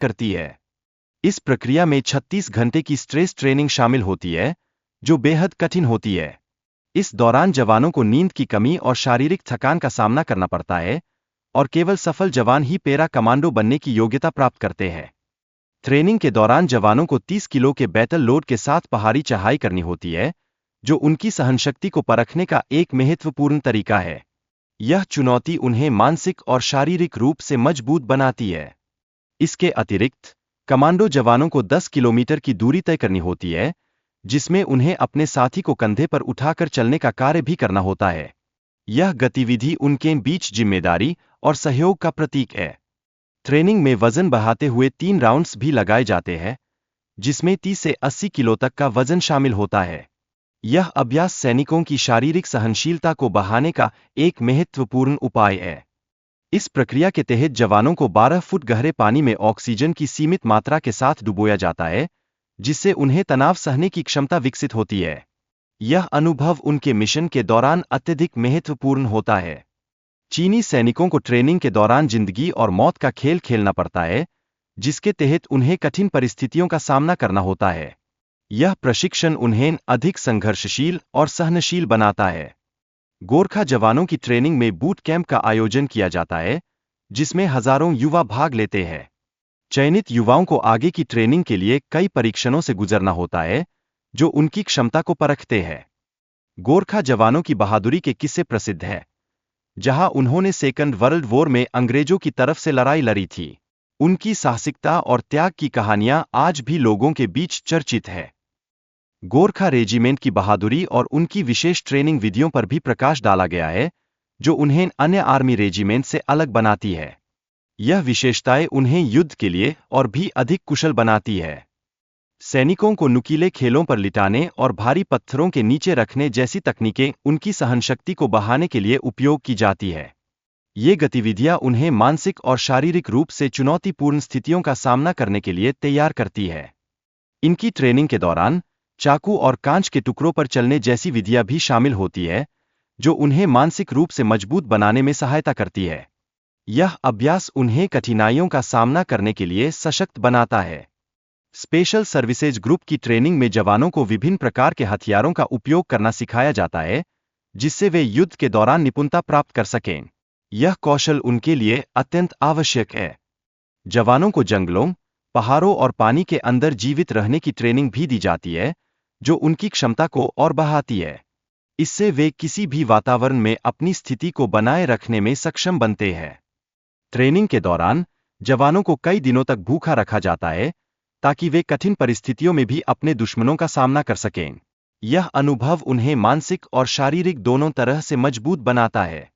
करती है। इस प्रक्रिया में 36 घंटे की स्ट्रेस ट्रेनिंग शामिल होती है, जो बेहद कठिन होती है। इस दौरान जवानों को नींद की कमी और शारीरिक थकान का सामना करना पड़ता है, और केवल सफल जवान ही पैरा कमांडो बनने की योग्यता प्राप्त करते हैं। ट्रेनिंग के दौरान जवानों को 30 किलो के बैटल लोड के साथ पहाड़ी चढ़ाई करनी होती है, जो उनकी सहनशक्ति को परखने का एक महत्वपूर्ण तरीका है। यह चुनौती उन्हें मानसिक और शारीरिक रूप से मजबूत बनाती है। इसके अतिरिक्त, कमांडो जवानों को 10 किलोमीटर की दूरी तय करनी होती है, जिसमें उन्हें अपने साथी को कंधे पर उठाकर चलने का कार्य भी करना होता है। यह गतिविधि उनके बीच जिम्मेदारी और सहयोग का प्रतीक है। ट्रेनिंग में वजन बढ़ाते हुए 3 राउंड्स भी लगाए जाते हैं, जिसमें 30 से 80 किलो तक का वजन शामिल होता है। यह अभ्यास सैनिकों की शारीरिक सहनशीलता को बढ़ाने का एक महत्वपूर्ण उपाय है। इस प्रक्रिया के तहत जवानों को 12 फुट गहरे पानी में ऑक्सीजन की सीमित मात्रा के साथ डुबोया जाता है, जिससे उन्हें तनाव सहने की क्षमता विकसित होती है। यह अनुभव उनके मिशन के दौरान अत्यधिक महत्वपूर्ण होता है। चीनी सैनिकों को ट्रेनिंग के दौरान जिंदगी और मौत का खेल खेलना पड़ता है, जिसके तहत उन्हें कठिन परिस्थितियों का सामना करना होता है। यह प्रशिक्षण उन्हें अधिक संघर्षशील और सहनशील बनाता है। गोरखा जवानों की ट्रेनिंग में बूट कैंप का आयोजन किया जाता है, जिसमें हजारों युवा भाग लेते हैं। चयनित युवाओं को आगे की ट्रेनिंग के लिए कई परीक्षणों से गुजरना होता है, जो उनकी क्षमता को परखते हैं। गोरखा जवानों की बहादुरी के किस्से प्रसिद्ध हैं, जहां उन्होंने सेकंड वर्ल्ड वॉर में अंग्रेजों की तरफ से लड़ाई लड़ी थी। उनकी साहसिकता और त्याग की कहानियां आज भी लोगों के बीच चर्चित है। गोरखा रेजिमेंट की बहादुरी और उनकी विशेष ट्रेनिंग विधियों पर भी प्रकाश डाला गया है, जो उन्हें अन्य आर्मी रेजिमेंट से अलग बनाती है। यह विशेषताएं उन्हें युद्ध के लिए और भी अधिक कुशल बनाती है। सैनिकों को नुकीले खेलों पर लिटाने और भारी पत्थरों के नीचे रखने जैसी तकनीकें उनकी सहनशक्ति को बढ़ाने के लिए उपयोग की जाती है। ये गतिविधियां उन्हें मानसिक और शारीरिक रूप से चुनौतीपूर्ण स्थितियों का सामना करने के लिए तैयार करती है। इनकी ट्रेनिंग के दौरान चाकू और कांच के टुकड़ों पर चलने जैसी विधियां भी शामिल होती है, जो उन्हें मानसिक रूप से मजबूत बनाने में सहायता करती है। यह अभ्यास उन्हें कठिनाइयों का सामना करने के लिए सशक्त बनाता है। स्पेशल सर्विसेज ग्रुप की ट्रेनिंग में जवानों को विभिन्न प्रकार के हथियारों का उपयोग करना सिखाया जाता है, जिससे वे युद्ध के दौरान निपुणता प्राप्त कर सकें। यह कौशल उनके लिए अत्यंत आवश्यक है। जवानों को जंगलों, पहाड़ों और पानी के अंदर जीवित रहने की ट्रेनिंग भी दी जाती है, जो उनकी क्षमता को और बढ़ाती है। इससे वे किसी भी वातावरण में अपनी स्थिति को बनाए रखने में सक्षम बनते हैं। ट्रेनिंग के दौरान जवानों को कई दिनों तक भूखा रखा जाता है, ताकि वे कठिन परिस्थितियों में भी अपने दुश्मनों का सामना कर सकें। यह अनुभव उन्हें मानसिक और शारीरिक दोनों तरह से मजबूत बनाता है।